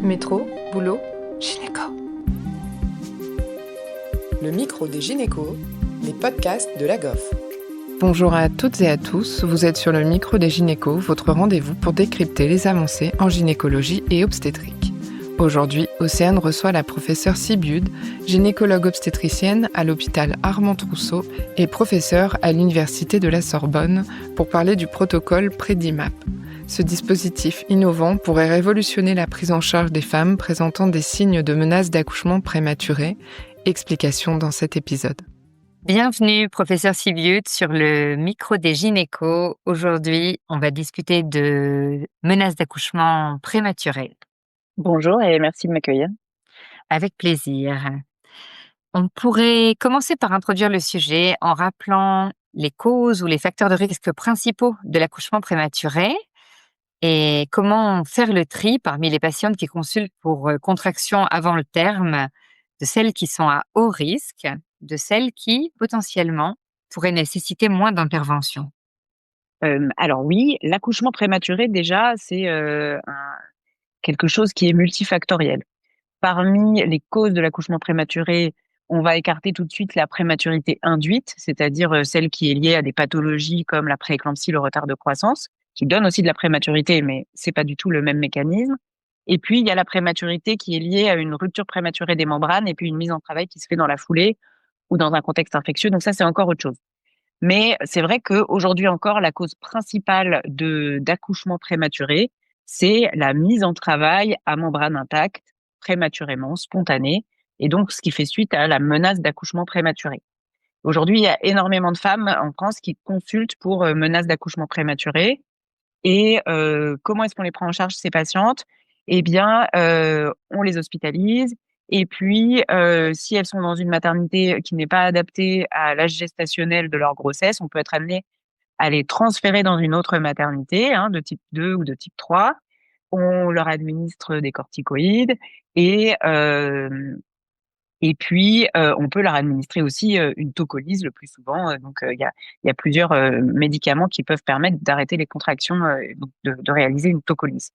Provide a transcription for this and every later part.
Métro, boulot, gynéco. Le micro des gynécos, les podcasts de la GOF. Bonjour à toutes et à tous, vous êtes sur le micro des gynécos, votre rendez-vous pour décrypter les avancées en gynécologie et obstétrique. Aujourd'hui, Océane reçoit la professeure Sibyud, gynécologue obstétricienne à l'hôpital Armand-Trousseau et professeure à l'université de la Sorbonne pour parler du protocole Prédimap. Ce dispositif innovant pourrait révolutionner la prise en charge des femmes présentant des signes de menace d'accouchement prématuré. Explication dans cet épisode. Bienvenue, professeur Sibyud, sur le micro des gynécos. Aujourd'hui, on va discuter de menaces d'accouchement prématuré. Bonjour et merci de m'accueillir. Avec plaisir. On pourrait commencer par introduire le sujet en rappelant les causes ou les facteurs de risque principaux de l'accouchement prématuré et comment faire le tri parmi les patientes qui consultent pour contraction avant le terme, de celles qui sont à haut risque, de celles qui, potentiellement, pourraient nécessiter moins d'intervention. Alors oui, l'accouchement prématuré déjà, c'est quelque chose qui est multifactoriel. Parmi les causes de l'accouchement prématuré, on va écarter tout de suite la prématurité induite, c'est-à-dire celle qui est liée à des pathologies comme la prééclampsie, le retard de croissance, qui donne aussi de la prématurité, mais c'est pas du tout le même mécanisme. Et puis, il y a la prématurité qui est liée à une rupture prématurée des membranes et puis une mise en travail qui se fait dans la foulée ou dans un contexte infectieux. Donc ça, c'est encore autre chose. Mais c'est vrai qu'aujourd'hui encore, la cause principale d'accouchement prématuré, c'est la mise en travail à membrane intacte, prématurément, spontanée, et donc ce qui fait suite à la menace d'accouchement prématuré. Aujourd'hui, il y a énormément de femmes en France qui consultent pour menace d'accouchement prématuré. Et comment est-ce qu'on les prend en charge, ces patientes? Eh bien, on les hospitalise et puis, si elles sont dans une maternité qui n'est pas adaptée à l'âge gestationnel de leur grossesse, on peut être amené à les transférer dans une autre maternité, de type 2 ou de type 3. On leur administre des corticoïdes et puis, on peut leur administrer aussi, une tocolyse le plus souvent, donc il y a plusieurs, médicaments qui peuvent permettre d'arrêter les contractions, donc de réaliser une tocolyse.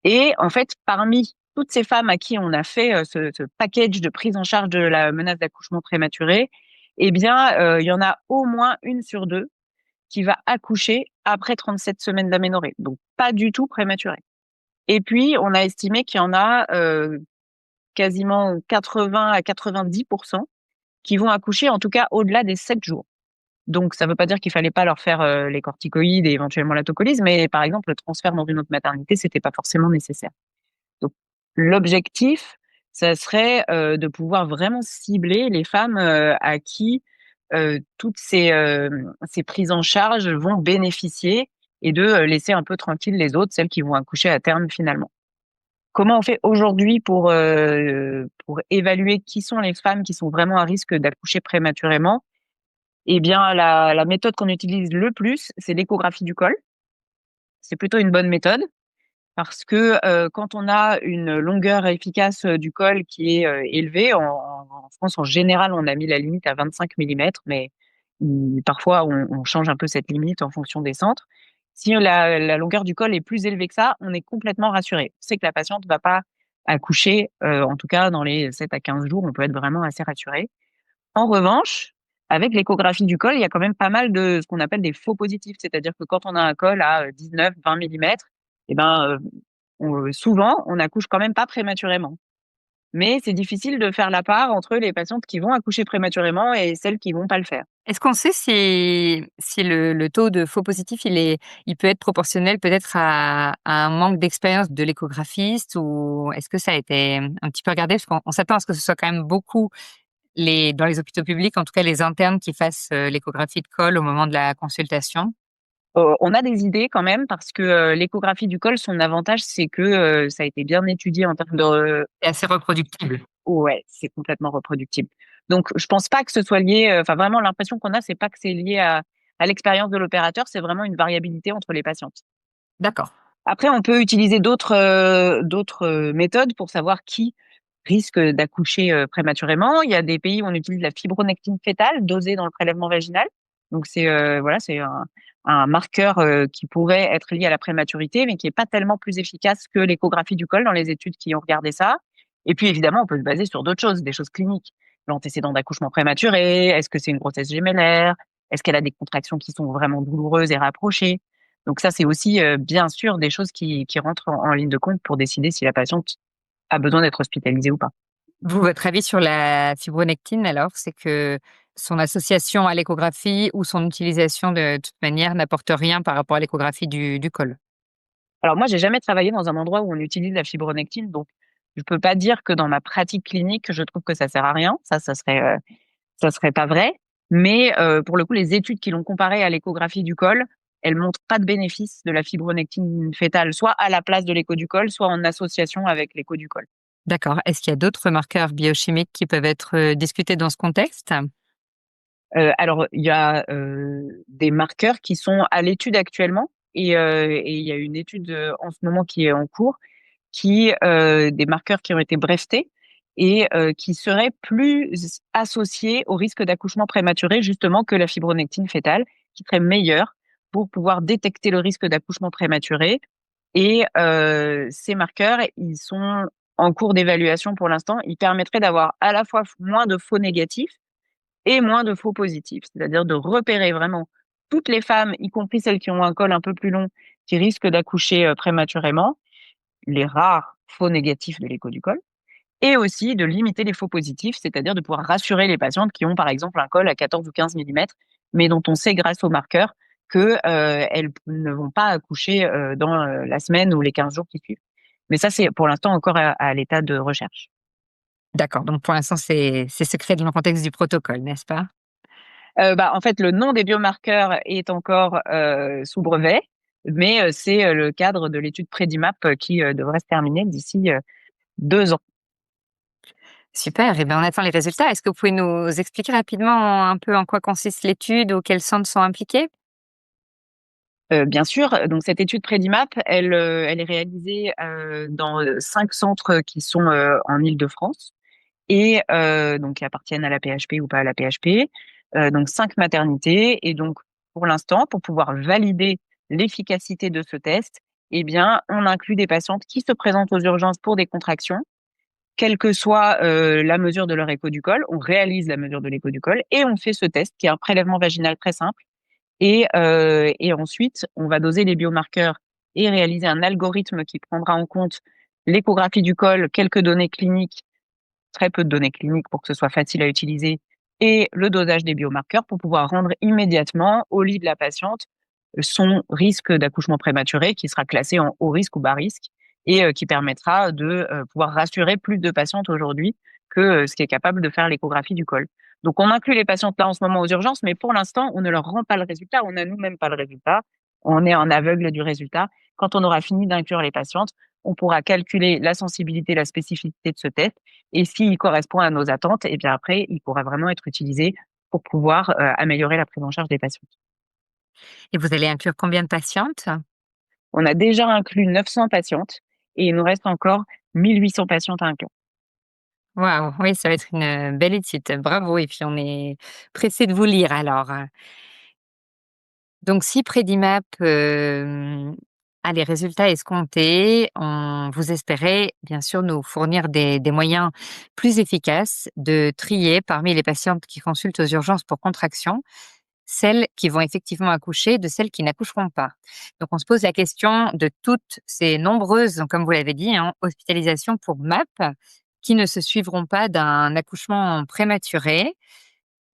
Et en fait, parmi toutes ces femmes à qui on a fait, ce package de prise en charge de la menace d'accouchement prématuré, eh bien, il y en a au moins 1 sur 2 qui va accoucher après 37 semaines d'aménorrhée, donc pas du tout prématuré. Et puis, on a estimé qu'il y en a, quasiment 80 à 90% qui vont accoucher, en tout cas au-delà des 7 jours. Donc ça ne veut pas dire qu'il fallait pas leur faire, les corticoïdes et éventuellement la tocolyse, mais par exemple, le transfert dans une autre maternité, c'était pas forcément nécessaire. Donc l'objectif, ça serait, de pouvoir vraiment cibler les femmes, à qui, toutes ces prises en charge vont bénéficier et de, laisser un peu tranquilles les autres, celles qui vont accoucher à terme finalement. Comment on fait aujourd'hui pour évaluer qui sont les femmes qui sont vraiment à risque d'accoucher prématurément? Eh bien, la méthode qu'on utilise le plus, c'est l'échographie du col. C'est plutôt une bonne méthode parce que, quand on a une longueur efficace, du col qui est, élevée, en France, en général, on a mis la limite à 25 millimètres, mais parfois on change un peu cette limite en fonction des centres. Si la longueur du col est plus élevée que ça, on est complètement rassuré. C'est que la patiente va pas accoucher, en tout cas dans les 7 à 15 jours, on peut être vraiment assez rassuré. En revanche, avec l'échographie du col, il y a quand même pas mal de ce qu'on appelle des faux positifs. C'est-à-dire que quand on a un col à 19-20 millimètres, eh ben, souvent, on accouche quand même pas prématurément. Mais c'est difficile de faire la part entre les patientes qui vont accoucher prématurément et celles qui vont pas le faire. Est-ce qu'on sait si le taux de faux positifs, il peut être proportionnel peut-être à un manque d'expérience de l'échographiste, ou est-ce que ça a été un petit peu regardé? Parce qu'on s'attend à ce que ce soit quand même beaucoup dans les hôpitaux publics, en tout cas les internes qui fassent l'échographie de col au moment de la consultation. On a des idées quand même parce que, l'échographie du col, son avantage, c'est que, ça a été bien étudié en termes de. C'est assez reproductible. Ouais, c'est complètement reproductible. Donc je pense pas que ce soit lié, enfin vraiment l'impression qu'on a, c'est pas que c'est lié à l'expérience de l'opérateur, c'est vraiment une variabilité entre les patientes. D'accord. Après, on peut utiliser d'autres méthodes pour savoir qui risque d'accoucher, prématurément. Il y a des pays où on utilise la fibronectine fœtale dosée dans le prélèvement vaginal. Donc c'est, voilà, c'est un marqueur qui pourrait être lié à la prématurité, mais qui est pas tellement plus efficace que l'échographie du col dans les études qui ont regardé ça. Et puis évidemment, on peut se baser sur d'autres choses, des choses cliniques. L'antécédent d'accouchement prématuré, est-ce que c'est une grossesse gémellaire, est-ce qu'elle a des contractions qui sont vraiment douloureuses et rapprochées. Donc ça, c'est aussi bien sûr des choses qui rentrent en ligne de compte pour décider si la patiente a besoin d'être hospitalisée ou pas. Vous, votre avis sur la fibronectine alors, c'est que son association à l'échographie ou son utilisation de toute manière n'apporte rien par rapport à l'échographie du col? Alors moi, j'ai jamais travaillé dans un endroit où on utilise la fibronectine, donc je peux pas dire que dans ma pratique clinique, je trouve que ça sert à rien. Ça serait pas vrai. Mais pour le coup, les études qui l'ont comparé à l'échographie du col, elles montrent pas de bénéfice de la fibronectine fétale, soit à la place de l'écho du col, soit en association avec l'écho du col. D'accord. Est-ce qu'il y a d'autres marqueurs biochimiques qui peuvent être, discutés dans ce contexte? Alors il y a des marqueurs qui sont à l'étude actuellement et il y a une étude en ce moment qui est en cours qui des marqueurs qui ont été brevetés et qui seraient plus associés au risque d'accouchement prématuré justement que la fibronectine fétale, qui serait meilleure pour pouvoir détecter le risque d'accouchement prématuré. Et ces marqueurs, ils sont en cours d'évaluation pour l'instant. Ils permettraient d'avoir à la fois moins de faux négatifs et moins de faux positifs, c'est-à-dire de repérer vraiment toutes les femmes, y compris celles qui ont un col un peu plus long, qui risquent d'accoucher prématurément, les rares faux négatifs de l'écho du col, et aussi de limiter les faux positifs, c'est-à-dire de pouvoir rassurer les patientes qui ont par exemple un col à 14 ou 15 millimètres, mais dont on sait grâce aux marqueurs que elles ne vont pas accoucher dans la semaine ou les 15 jours qui suivent. Mais ça, c'est pour l'instant encore à l'état de recherche. D'accord, donc pour l'instant, c'est secret dans le contexte du protocole, n'est-ce pas? En fait, le nom des biomarqueurs est encore sous brevet, mais c'est le cadre de l'étude Prédimap qui devrait se terminer d'ici 2 ans. Super, et bien, on attend les résultats. Est-ce que vous pouvez nous expliquer rapidement un peu en quoi consiste l'étude, ou quels centres sont impliqués? Bien sûr, donc cette étude Prédimap, elle est réalisée dans 5 centres qui sont en Île-de-France et donc qui appartiennent à la PHP ou pas à la PHP. Donc 5 maternités et donc pour l'instant, pour pouvoir valider l'efficacité de ce test, eh bien, on inclut des patientes qui se présentent aux urgences pour des contractions, quelle que soit la mesure de leur écho du col. On réalise la mesure de l'écho du col et on fait ce test qui est un prélèvement vaginal très simple et ensuite, on va doser les biomarqueurs et réaliser un algorithme qui prendra en compte l'échographie du col, quelques données cliniques, très peu de données cliniques pour que ce soit facile à utiliser, et le dosage des biomarqueurs pour pouvoir rendre immédiatement au lit de la patiente son risque d'accouchement prématuré qui sera classé en haut risque ou bas risque et qui permettra de pouvoir rassurer plus de patientes aujourd'hui que ce qui est capable de faire l'échographie du col. Donc on inclut les patientes là en ce moment aux urgences, mais pour l'instant, on ne leur rend pas le résultat, on n'a nous-mêmes pas le résultat, on est en aveugle du résultat. Quand on aura fini d'inclure les patientes, on pourra calculer la sensibilité, la spécificité de ce test et s'il correspond à nos attentes, et bien après, il pourra vraiment être utilisé pour pouvoir améliorer la prise en charge des patientes. Et vous allez inclure combien de patientes? On a déjà inclus 900 patientes et il nous reste encore 1 800 patientes à inclure. Waouh, oui, ça va être une, belle étude. Bravo, et puis on est pressés de vous lire alors. Donc si Predimap, a les résultats escomptés, vous espérez bien sûr nous fournir des moyens plus efficaces de trier parmi les patientes qui consultent aux urgences pour contraction, celles qui vont effectivement accoucher de celles qui n'accoucheront pas. Donc on se pose la question de toutes ces nombreuses, donc comme vous l'avez dit, hein, hospitalisations pour MAP, qui ne se suivront pas d'un accouchement prématuré.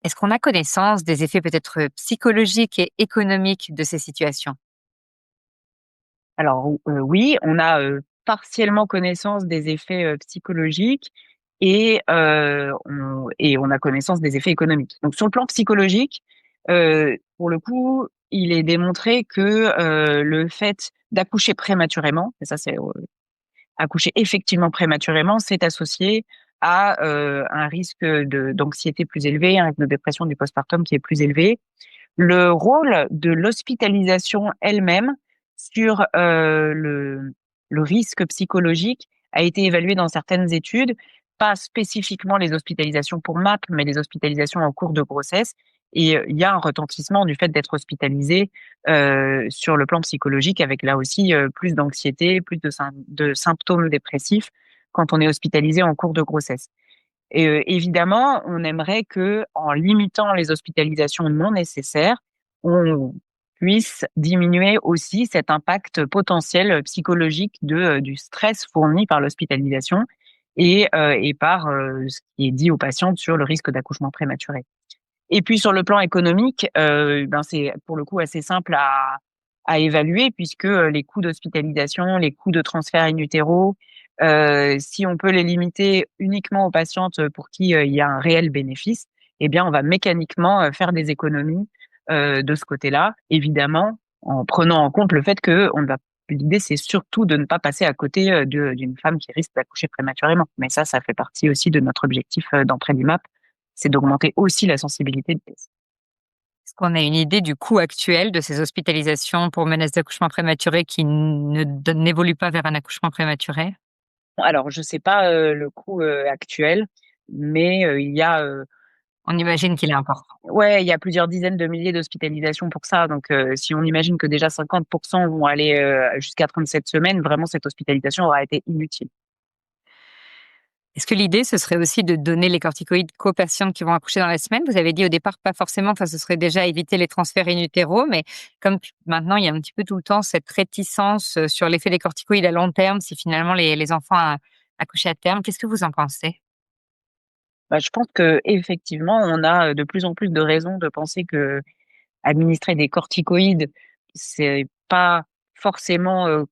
Est-ce qu'on a connaissance des effets peut-être psychologiques et économiques de ces situations? Alors oui, on a partiellement connaissance des effets psychologiques et on a connaissance des effets économiques. Donc sur le plan psychologique, pour le coup, il est démontré que le fait d'accoucher prématurément, et ça c'est accoucher effectivement prématurément, c'est associé à un risque d'anxiété plus élevé, un risque de dépression du postpartum qui est plus élevé. Le rôle de l'hospitalisation elle-même sur le risque psychologique a été évalué dans certaines études, pas spécifiquement les hospitalisations pour MAP, mais les hospitalisations en cours de grossesse. Et il y a un retentissement du fait d'être hospitalisé sur le plan psychologique, avec là aussi plus d'anxiété, plus de symptômes dépressifs quand on est hospitalisé en cours de grossesse. Et évidemment, on aimerait que, en limitant les hospitalisations non nécessaires, on puisse diminuer aussi cet impact potentiel psychologique du stress fourni par l'hospitalisation et par ce qui est dit aux patientes sur le risque d'accouchement prématuré. Et puis sur le plan économique, c'est pour le coup assez simple à évaluer, puisque les coûts d'hospitalisation, les coûts de transfert in utero, si on peut les limiter uniquement aux patientes pour qui il y a un réel bénéfice, eh bien on va mécaniquement faire des économies de ce côté-là, évidemment en prenant en compte le fait que l'idée c'est surtout de ne pas passer à côté d'une femme qui risque d'accoucher prématurément. Mais ça fait partie aussi de notre objectif dans Predimap, c'est d'augmenter aussi la sensibilité de test. Est-ce qu'on a une idée du coût actuel de ces hospitalisations pour menace d'accouchement prématuré qui n'évoluent pas vers un accouchement prématuré? Alors, je sais pas le coût actuel, mais il y a On imagine qu'il est important. ouais, il y a plusieurs dizaines de milliers d'hospitalisations pour ça. Donc, si on imagine que déjà 50% vont aller jusqu'à 37 semaines, vraiment cette hospitalisation aura été inutile. Est-ce que l'idée, ce serait aussi de donner les corticoïdes qu'aux patientes qui vont accoucher dans la semaine? Vous avez dit au départ pas forcément, enfin ce serait déjà éviter les transferts in utero, mais comme maintenant il y a un petit peu tout le temps cette réticence sur l'effet des corticoïdes à long terme, si finalement les enfants accouchent à terme, qu'est-ce que vous en pensez? Je pense qu'effectivement, on a de plus en plus de raisons de penser que administrer des corticoïdes, c'est pas forcément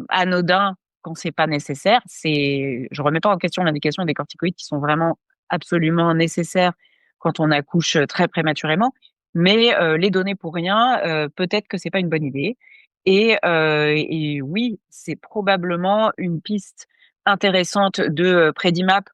anodin quand c'est pas nécessaire. Je remets pas en question l'indication des corticoïdes qui sont vraiment absolument nécessaires quand on accouche très prématurément, mais les donner pour rien, peut-être que c'est pas une bonne idée. Et oui, c'est probablement une piste intéressante de Predimap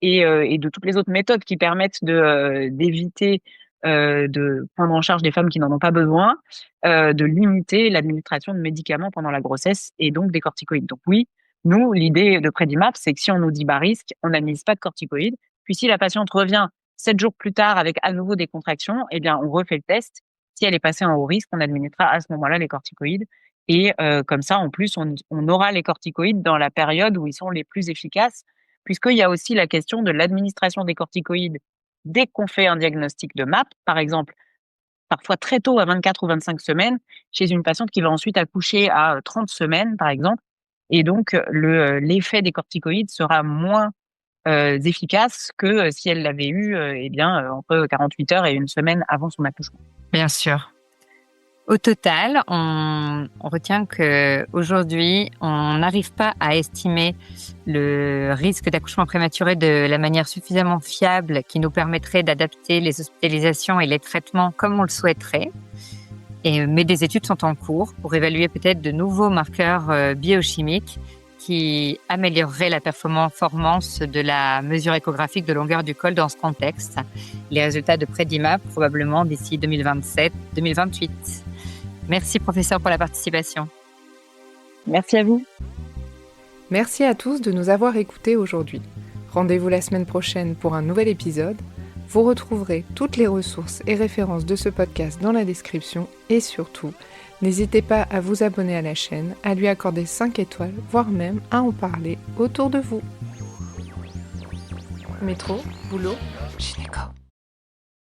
et de toutes les autres méthodes qui permettent d'éviter de prendre en charge des femmes qui n'en ont pas besoin, de limiter l'administration de médicaments pendant la grossesse et donc des corticoïdes. Donc oui, nous, l'idée de Predimap, c'est que si on nous dit bas risque, on n'administre pas de corticoïdes. Puis si la patiente revient 7 jours plus tard avec à nouveau des contractions, eh bien on refait le test. Si elle est passée en haut risque, on administrera à ce moment-là les corticoïdes. Et comme ça, en plus, on aura les corticoïdes dans la période où ils sont les plus efficaces, puisqu'il y a aussi la question de l'administration des corticoïdes dès qu'on fait un diagnostic de MAP, par exemple, parfois très tôt, à 24 ou 25 semaines, chez une patiente qui va ensuite accoucher à 30 semaines, par exemple. Et donc, l'effet des corticoïdes sera moins efficace que si elle l'avait eu entre 48 heures et une semaine avant son accouchement. Bien sûr. Au total, on retient qu'aujourd'hui, on n'arrive pas à estimer le risque d'accouchement prématuré de la manière suffisamment fiable qui nous permettrait d'adapter les hospitalisations et les traitements comme on le souhaiterait. Mais des études sont en cours pour évaluer peut-être de nouveaux marqueurs biochimiques qui amélioreraient la performance de la mesure échographique de longueur du col dans ce contexte. Les résultats de Predimap probablement d'ici 2027-2028. Merci professeur pour la participation. Merci à vous. Merci à tous de nous avoir écoutés aujourd'hui. Rendez-vous la semaine prochaine pour un nouvel épisode. Vous retrouverez toutes les ressources et références de ce podcast dans la description et surtout, n'hésitez pas à vous abonner à la chaîne, à lui accorder 5 étoiles, voire même à en parler autour de vous. Métro, boulot, gynéco.